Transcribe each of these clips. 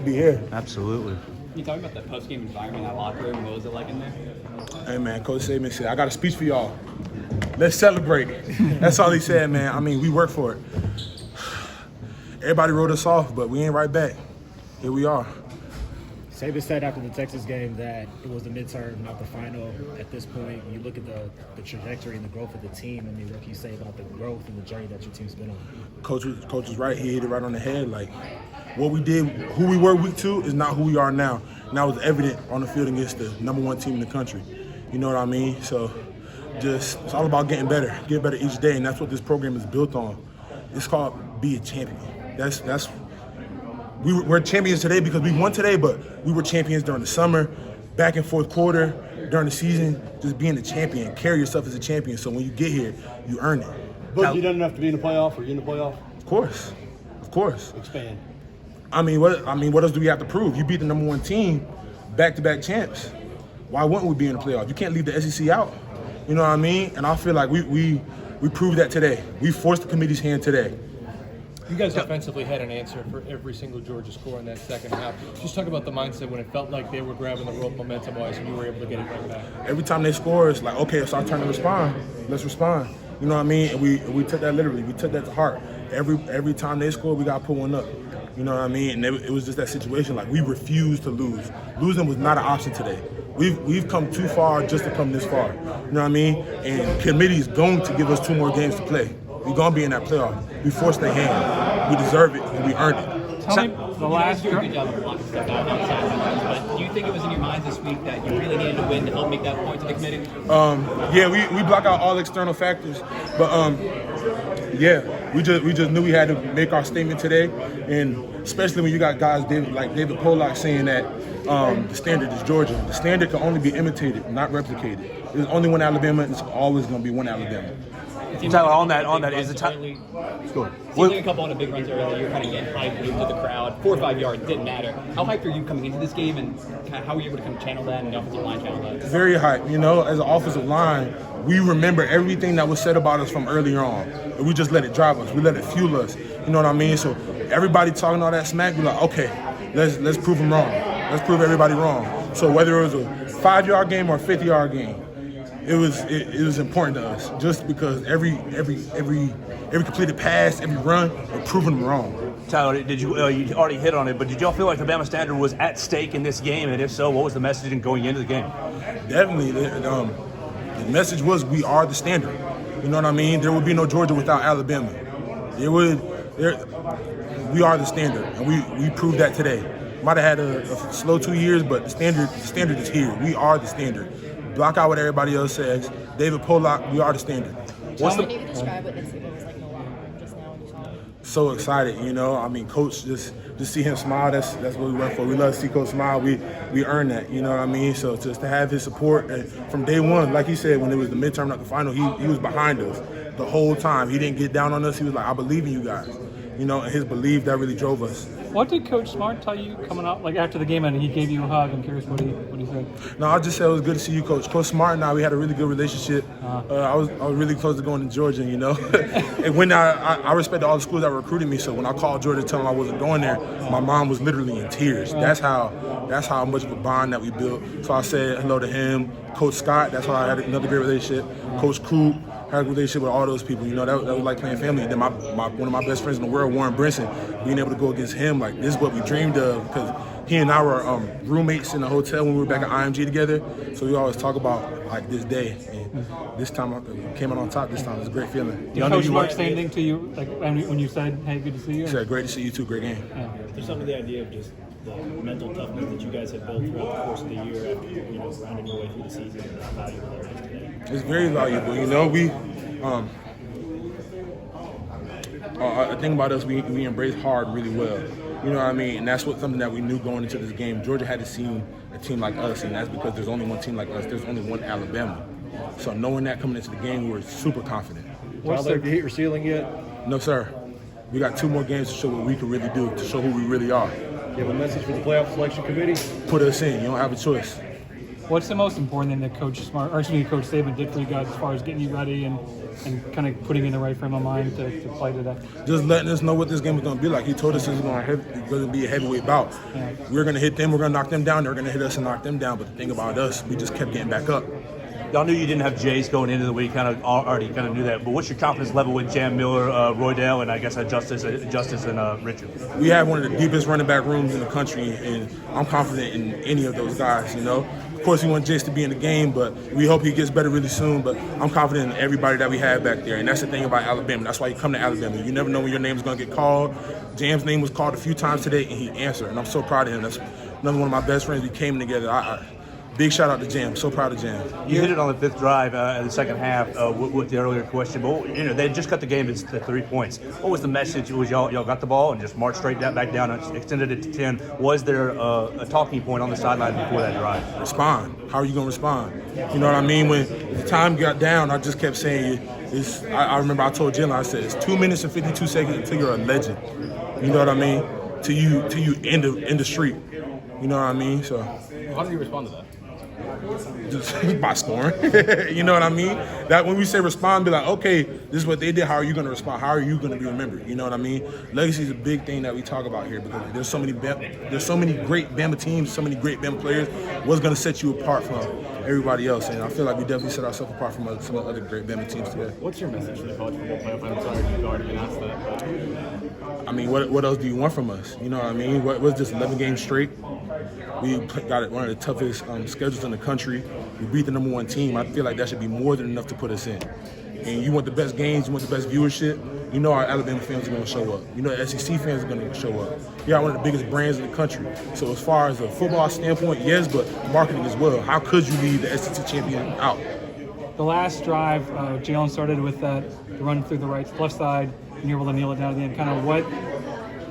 be here. Absolutely. Can you talk about that post-game environment in that locker room? What was it like in there? Hey, man, Coach Saban said, I got a speech for y'all. Let's celebrate. That's all he said, man. I mean, we worked for it. Everybody wrote us off, but we ain't right back. Here we are. Saban said after the Texas game that it was the midterm, not the final. At this point, you look at the trajectory and the growth of the team. I mean, what can you say about the growth and the journey that your team's been on? Coach was right. He hit it right on the head. Like, what we did, who we were week 2 is not who we are now. And that was evident on the field against the #1 team in the country. You know what I mean? So, it's all about getting better each day, and that's what this program is built on. It's called be a champion. We're champions today because we won today, but we were champions during the summer, back and forth quarter, during the season. Just being a champion, carry yourself as a champion. So when you get here, you earn it. But you done enough to be in the playoff? Or you in the playoff? Of course. Expand. I mean, what else do we have to prove? You beat the #1 team, back-to-back champs. Why wouldn't we be in the playoff? You can't leave the SEC out. You know what I mean? And I feel like we proved that today. We forced the committee's hand today. You guys offensively had an answer for every single Georgia score in that second half. Just talk about the mindset when it felt like they were grabbing the rope momentum-wise and you were able to get it right back. Every time they score, it's like, okay, it's our turn to respond. Let's respond. You know what I mean? And we took that literally. We took that to heart. Every time they scored, we got to put one up. You know what I mean? And it was just that situation. Like, we refused to lose. Losing was not an option today. We've come too far just to come this far. You know what I mean? And committee is going to give us 2 more games to play. We're going to be in that playoff. We forced their hand. We deserve it, and we earned it. Tell me the last. You do a good job of blocking stuff out outside, but do you think it was in your mind this week that you really needed to win to help make that point to the committee? Yeah, we block out all external factors, but yeah, we just knew we had to make our statement today, and especially when you got guys like David Pollock saying that the standard is Georgia. The standard can only be imitated, not replicated. There's only one Alabama, and it's always going to be one Alabama. Tyler, on that, is it time? Seems like a couple of the big runs earlier that you're kind of getting hyped into the crowd. 4 or 5 yards, didn't matter. How hyped are you coming into this game, and kind of how were you able to kind of channel that and the offensive line channel that? Very hyped. You know, as an offensive line, we remember everything that was said about us from earlier on. And we just let it drive us. We let it fuel us. You know what I mean? So everybody talking all that smack, we're like, okay, let's prove them wrong. Let's prove everybody wrong. So whether it was a 5-yard game or a 50-yard game, it was important to us just because every completed pass, every run, we're proving them wrong. Tyler, did you already hit on it, but did y'all feel like the Bama standard was at stake in this game? And if so, what was the messaging going into the game? Definitely. The message was we are the standard. You know what I mean? There would be no Georgia without Alabama. We are the standard, and we proved that today. Might have had a slow 2 years, but the standard is here. We are the standard. Block out what everybody else says. David Pollock, we are the standard. Can you describe what this game was like in the locker room just now when you saw it? So excited, you know. I mean, Coach, just see him smile. That's what we work for. We love to see Coach smile. We earn that, you know what I mean. So just to have his support from day one, like he said, when it was the midterm, not the final, he was behind us the whole time. He didn't get down on us. He was like, I believe in you guys, you know. And his belief that really drove us. What did Coach Smart tell you coming out, like after the game, and he gave you a hug? I'm curious what he said. No, I just said it was good to see you, Coach. Coach Smart and I, we had a really good relationship. I was really close to going to Georgia, you know. And when I respected all the schools that recruited me, so when I called Georgia to tell them I wasn't going there, my mom was literally in tears. That's how much of a bond that we built. So I said hello to him, Coach Scott. That's why I had another great relationship. Coach Coop. Had a relationship with all those people, you know, that was like playing family. And then one of my best friends in the world, Warren Brinson, being able to go against him, like, this is what we dreamed of, because he and I were roommates in the hotel when we were back at IMG together. So we always talk about, like, this day. And this time I came out on top this time. It was a great feeling. Did Coach Mark say anything to you, like, when you said, hey, good to see you? He said, great to see you too, great game. Yeah. There's some of the idea of just the mental toughness that you guys have built throughout the course of the year after, you know, rounding your way through the season, and how valuable that is today. It's very valuable, you know. I think about us, we embrace hard really well. You know what I mean? And that's something that we knew going into this game. Georgia had to see a team like us, and that's because there's only one team like us. There's only one Alabama. So knowing that coming into the game, we were super confident. Tyler, have you hit your ceiling yet? No, sir. We got 2 more games to show what we can really do, to show who we really are. You have a message for the playoff selection committee? Put us in. You don't have a choice. What's the most important thing that Coach Saban did for you guys as far as getting you ready and kind of putting you in the right frame of mind to play today? Just letting us know what this game was going to be like. He told us it was going to be a heavyweight bout. Yeah. We're going to hit them, we're going to knock them down, they're going to hit us and knock them down. But the thing about us, we just kept getting back up. Y'all knew you didn't have Jace going into the week, already knew that. But what's your confidence level with Jam Miller, Roydell, and I guess Justice and Richard? We have one of the deepest running back rooms in the country, and I'm confident in any of those guys, you know. Of course, we want Jace to be in the game, but we hope he gets better really soon. But I'm confident in everybody that we have back there, and that's the thing about Alabama. That's why you come to Alabama. You never know when your name's going to get called. Jam's name was called a few times today, and he answered, and I'm so proud of him. That's another one of my best friends. We came together. Big shout out to Jam. So proud of Jam. You hit it on the fifth drive in the second half with the earlier question, but they just cut the game to 3 points. What was the message? Was y'all got the ball and just marched straight back down and extended it to 10? Was there a talking point on the sideline before that drive? Respond. How are you going to respond? You know what I mean? When the time got down, I just kept saying, I remember I told Jalen, I said, it's 2 minutes and 52 seconds until you're a legend. You know what I mean? Till you end the street. You know what I mean? So. How did you respond to that? Just by scoring. You know what I mean? That when we say respond, be like, okay, this is what they did. How are you going to respond? How are you going to be remembered? You know what I mean? Legacy is a big thing that we talk about here because there's so many great Bama teams, so many great Bama players. What's going to set you apart from everybody else? And I feel like we definitely set ourselves apart from some of the other great Bama teams today. What's your message to the college football playoff? I'm sorry you've already been asked that. I mean, what else do you want from us? You know what I mean? What's this 11 games straight? We got one of the toughest schedules in the country. We beat the number 1 team. I feel like that should be more than enough to put us in. And you want the best games, you want the best viewership, you know our Alabama fans are going to show up. You know the SEC fans are going to show up. We got one of the biggest brands in the country. So as far as a football standpoint, yes, but marketing as well. How could you leave the SEC champion out? The last drive, Jalen started with that run through the left side, and you're able to kneel it down at the end. Kind of what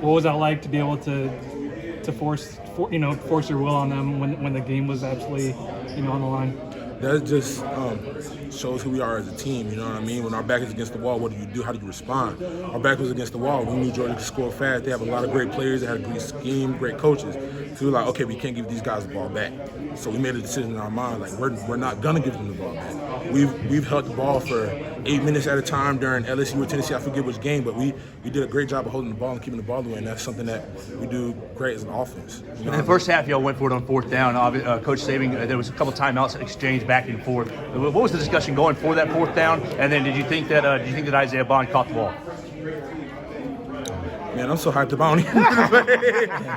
was that like to be able to force your will on them when the game was absolutely on the line? That just shows who we are as a team, you know what I mean? When our back is against the wall, what do you do? How do you respond? Our back was against the wall. We knew Georgia could score fast. They have a lot of great players. They had a great scheme, great coaches. So we were like, okay, we can't give these guys the ball back. So we made a decision in our mind, like we're not gonna give them the ball back. We've held the ball for 8 minutes at a time during LSU or Tennessee, I forget which game, but we did a great job of holding the ball and keeping the ball away, and that's something that we do great as an offense. In the first half, y'all went for it on fourth down. Coach Saban, there was a couple timeouts exchanged back and forth. What was the discussion going for that fourth down? And then did you think that Isaiah Bond caught the ball? Man, I'm so hyped about it.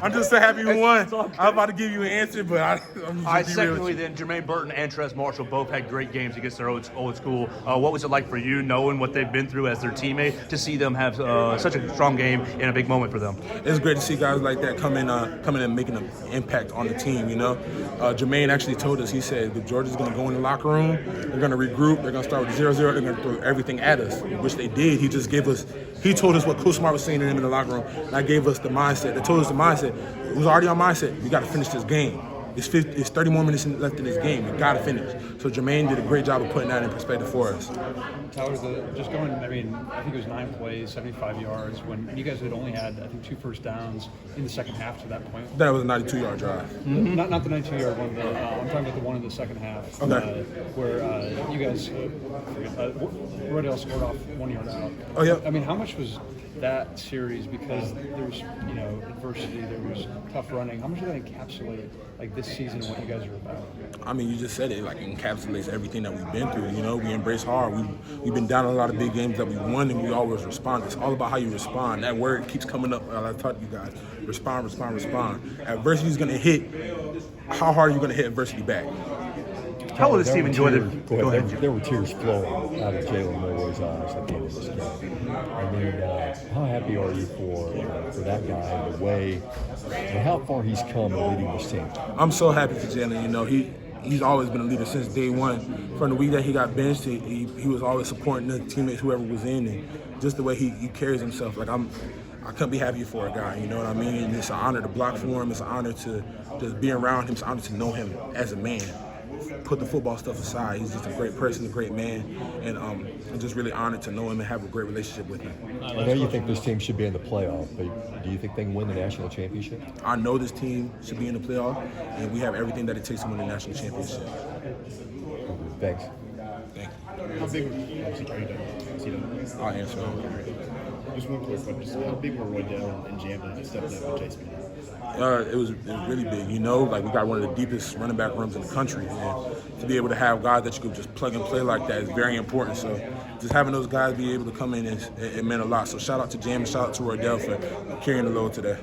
I'm just so happy we won. I'm about to give you an answer, but I'm just secondly, then Jermaine Burton and Trez Marshall both had great games against their old school. What was it like for you, knowing what they've been through as their teammate, to see them have such a strong game in a big moment for them? It's great to see guys like that come in and making an impact on the team. You know, Jermaine actually told us. He said, if Georgia's going to go in the locker room, they're going to regroup. They're going to start with 0-0. They're going to throw everything at us, which they did. He told us what Coach Smart was saying to them in the locker room, and I gave us the mindset. They told us the mindset. It was already our mindset. We got to finish this game. It's 30 more minutes left in this game. We got to finish. So Jermaine did a great job of putting that in perspective for us. Tyler, just going, I think it was 9 plays, 75 yards, when you guys had only had, 2 first downs in the second half to that point. That was a 92-yard drive. Mm-hmm. Not the 92-yard one, I'm talking about the one in the second half. Okay. Where you guys, Roydell scored off 1 yard out. Oh, yeah. I mean, how much was that series, because there was, adversity, there was tough running. How much did that encapsulate, this season and what you guys are about? I mean, you just said it, encapsulates everything that we've been through. We embrace hard. We've been down a lot of big games that we won, and we always respond. It's all about how you respond. That word keeps coming up while I talk to you guys. Respond, respond, respond. Adversity is going to hit. How hard are you going to hit adversity back? How will Steve enjoy it? Go ahead. There were tears flowing out of Jalen Milroy's eyes at the end of this game. I mean, how happy are you for that guy, the way, and how far he's come in leading this team? I'm so happy for Jalen. He's always been a leader since day one. From the week that he got benched, he was always supporting the teammates, whoever was in, and just the way he carries himself. I couldn't be happier for a guy, you know what I mean? And it's an honor to block for him. It's an honor to just be around him. It's an honor to know him as a man. put the football stuff aside. He's just a great person, a great man, and I'm just really honored to know him and have a great relationship with him. I know you think this team should be in the playoff, but do you think they can win the national championship? I know this team should be in the playoff, and we have everything that it takes to win the national championship. Thanks. Thank How big were I'll answer. Just one quick one. Just how big were Roydell and Jamlin stepping up with Chase Manning? It was really big, you know. Like, we got one of the deepest running back rooms in the country, and to be able to have guys that you could just plug and play like that is very important. So, just having those guys be able to come in, it meant a lot. So, shout out to Jam and shout out to Roydell for carrying the load today.